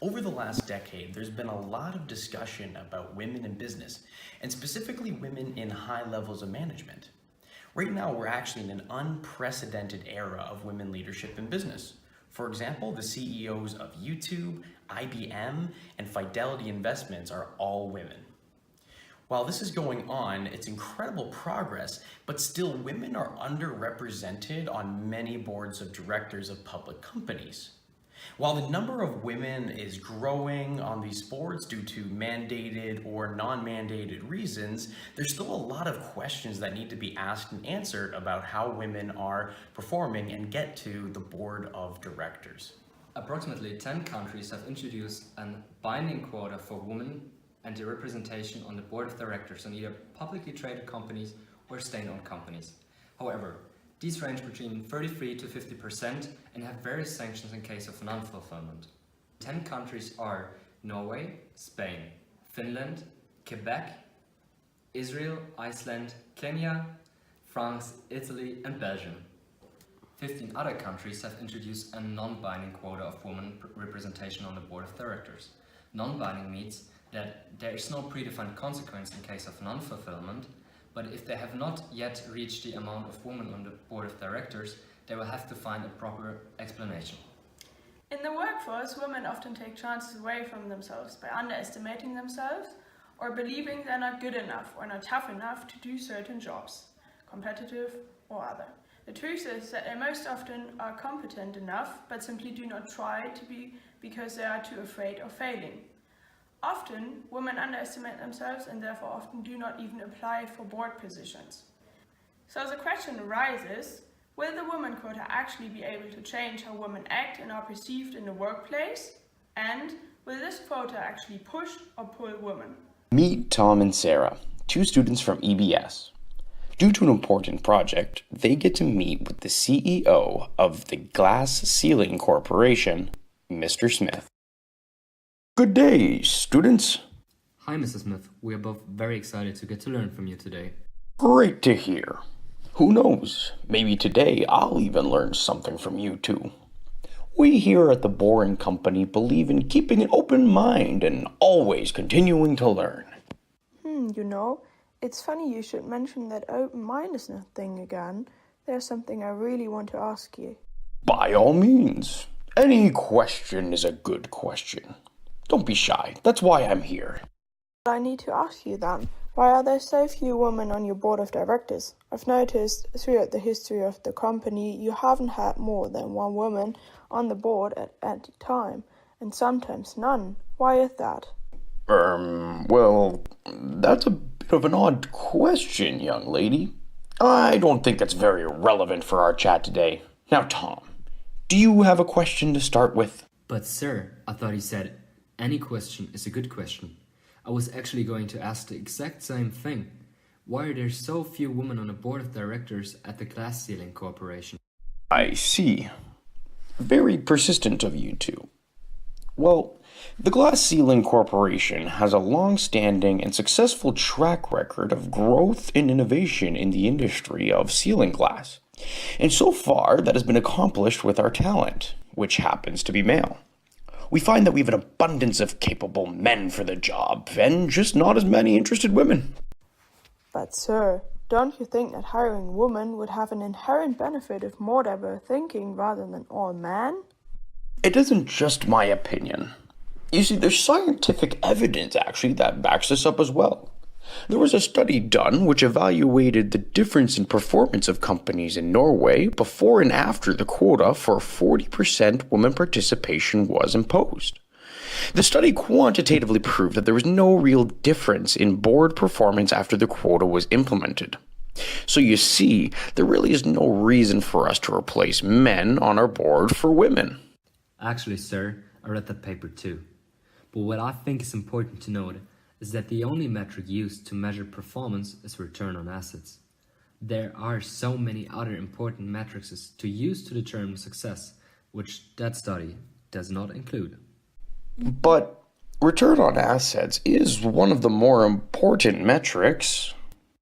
Over the last decade, there's been a lot of discussion about women in business, and specifically women in high levels of management. Right now, we're actually in an unprecedented era of women leadership in business. For example, the CEOs of YouTube, IBM, and Fidelity Investments are all women. While this is going on, it's incredible progress, but still women are underrepresented on many boards of directors of public companies. While the number of women is growing on these boards due to mandated or non-mandated reasons, there's still a lot of questions that need to be asked and answered about how women are performing and get to the board of directors. Approximately 10 countries have introduced a binding quota for women and the representation on the board of directors on either publicly traded companies or state-owned companies. However, these range between 33 to 50% and have various sanctions in case of non-fulfillment. 10 countries are Norway, Spain, Finland, Quebec, Israel, Iceland, Kenya, France, Italy, and Belgium. 15 other countries have introduced a non-binding quota of women representation on the board of directors. Non-binding means that there is no predefined consequence in case of non-fulfillment, but if they have not yet reached the amount of women on the board of directors, they will have to find a proper explanation. In the workforce, women often take chances away from themselves by underestimating themselves or believing they're not good enough or not tough enough to do certain jobs, competitive or other. The truth is that they most often are competent enough but simply do not try to be because they are too afraid of failing. Often, women underestimate themselves and therefore often do not even apply for board positions. So the question arises, will the women quota actually be able to change how women act and are perceived in the workplace? And will this quota actually push or pull women? Meet Tom and Sarah, two students from EBS. Due to an important project, they get to meet with the CEO of the Glass Ceiling Corporation, Mr. Smith. Good day, students. Hi, Mrs. Smith. We are both very excited to get to learn from you today. Great to hear. Who knows, maybe today I'll even learn something from you too. We here at the Boring Company believe in keeping an open mind and always continuing to learn. It's funny you should mention that open-mindedness thing again. There's something I really want to ask you. By all means. Any question is a good question. Don't be shy. That's why I'm here. I need to ask you then, why are there so few women on your board of directors? I've noticed throughout the history of the company you haven't had more than one woman on the board at a time, and sometimes none. Why is that? Well, that's a bit of an odd question, young lady. I don't think it's very relevant for our chat today. Now, Tom, do you have a question to start with? But sir, I thought he said, any question is a good question. I was actually going to ask the exact same thing. Why are there so few women on the board of directors at the Glass Ceiling Corporation? I see. Very persistent of you two. Well, the Glass Ceiling Corporation has a long-standing and successful track record of growth and innovation in the industry of ceiling glass. And so far, that has been accomplished with our talent, which happens to be male. We find that we have an abundance of capable men for the job, and just not as many interested women. But sir, don't you think that hiring women would have an inherent benefit if more diverse thinking rather than all men? It isn't just my opinion. You see, there's scientific evidence, actually, that backs this up as well. There was a study done which evaluated the difference in performance of companies in Norway before and after the quota for 40% women participation was imposed. The study quantitatively proved that there was no real difference in board performance after the quota was implemented. So you see, there really is no reason for us to replace men on our board for women. Actually, sir, I read that paper too. But what I think is important to note is that the only metric used to measure performance is return on assets. There are so many other important metrics to use to determine success, which that study does not include. But return on assets is one of the more important metrics.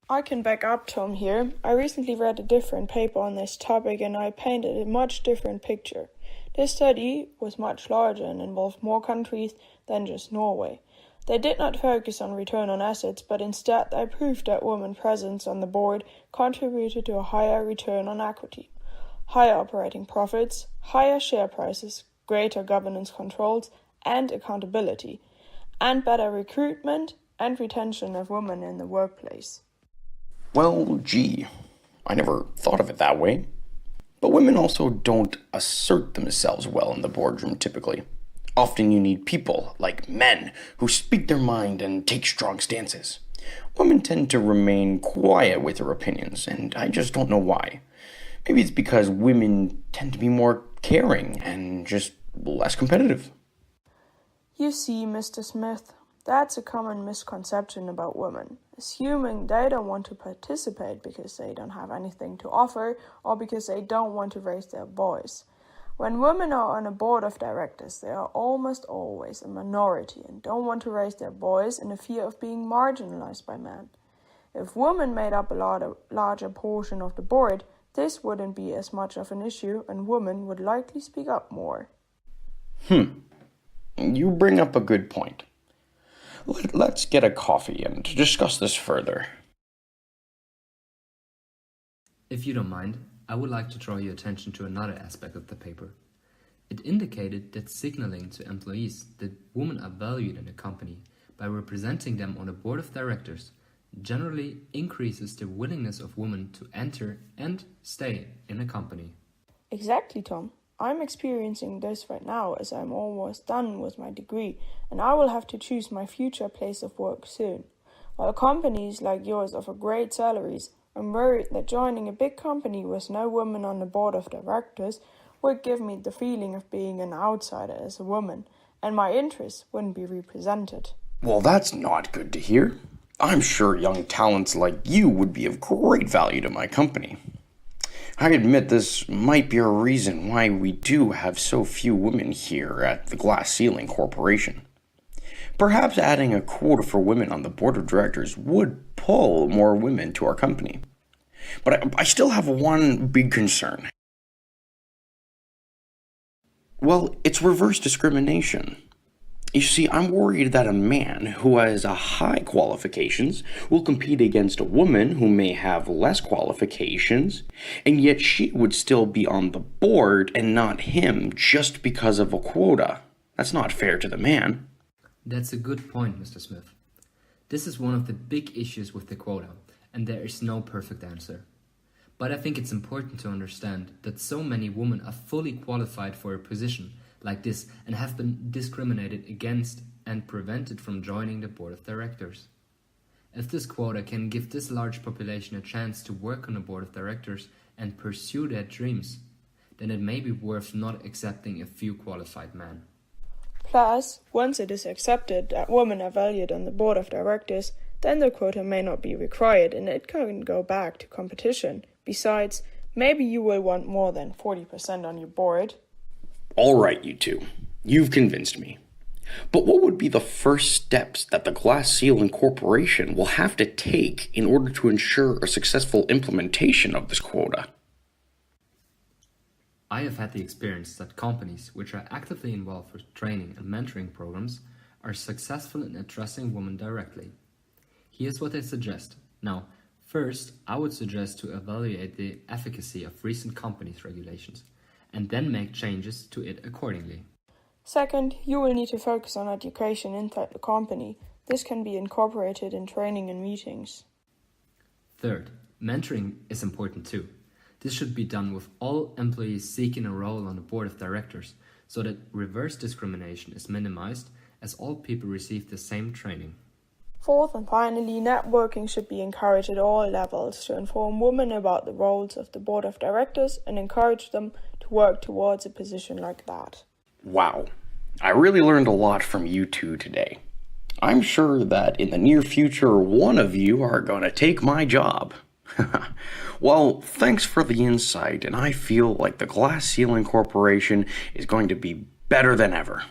I can back up Tom here. I recently read a different paper on this topic and I painted a much different picture. This study was much larger and involved more countries than just Norway. They did not focus on return on assets, but instead they proved that women's presence on the board contributed to a higher return on equity, higher operating profits, higher share prices, greater governance controls and accountability, and better recruitment and retention of women in the workplace. Well, gee, I never thought of it that way. But women also don't assert themselves well in the boardroom typically. Often you need people, like men, who speak their mind and take strong stances. Women tend to remain quiet with their opinions, and I just don't know why. Maybe it's because women tend to be more caring and just less competitive. You see, Mr. Smith, that's a common misconception about women, assuming they don't want to participate because they don't have anything to offer or because they don't want to raise their voice. When women are on a board of directors, they are almost always a minority and don't want to raise their voice in the fear of being marginalized by men. If women made up a larger portion of the board, this wouldn't be as much of an issue and women would likely speak up more. You bring up a good point. Let's get a coffee and discuss this further. If you don't mind, I would like to draw your attention to another aspect of the paper. It indicated that signaling to employees that women are valued in a company by representing them on a board of directors generally increases the willingness of women to enter and stay in a company. Exactly, Tom. I'm experiencing this right now as I'm almost done with my degree and I will have to choose my future place of work soon. While companies like yours offer great salaries, I'm worried that joining a big company with no woman on the board of directors would give me the feeling of being an outsider as a woman, and my interests wouldn't be represented. Well, that's not good to hear. I'm sure young talents like you would be of great value to my company. I admit this might be a reason why we do have so few women here at the Glass Ceiling Corporation. Perhaps adding a quota for women on the board of directors would pull more women to our company. But I still have one big concern. Well, it's reverse discrimination. You see, I'm worried that a man who has high qualifications will compete against a woman who may have less qualifications, and yet she would still be on the board and not him just because of a quota. That's not fair to the man. That's a good point, Mr. Smith. This is one of the big issues with the quota, and there is no perfect answer. But I think it's important to understand that so many women are fully qualified for a position like this and have been discriminated against and prevented from joining the board of directors. If this quota can give this large population a chance to work on the board of directors and pursue their dreams, then it may be worth not accepting a few qualified men. Plus, once it is accepted that women are valued on the board of directors, then the quota may not be required and it can go back to competition. Besides, maybe you will want more than 40% on your board. All right, you two. You've convinced me. But what would be the first steps that the Glass Ceiling Corporation will have to take in order to ensure a successful implementation of this quota? I have had the experience that companies which are actively involved with training and mentoring programs are successful in addressing women directly. Here's what I suggest. Now, first, I would suggest to evaluate the efficacy of recent companies' regulations and then make changes to it accordingly. Second, you will need to focus on education inside the company. This can be incorporated in training and meetings. Third, mentoring is important too. This should be done with all employees seeking a role on the board of directors so that reverse discrimination is minimized as all people receive the same training. Fourth and finally, networking should be encouraged at all levels to inform women about the roles of the board of directors and encourage them to work towards a position like that. Wow, I really learned a lot from you two today. I'm sure that in the near future, one of you are going to take my job. Well, thanks for the insight, and I feel like the Glass Ceiling Corporation is going to be better than ever.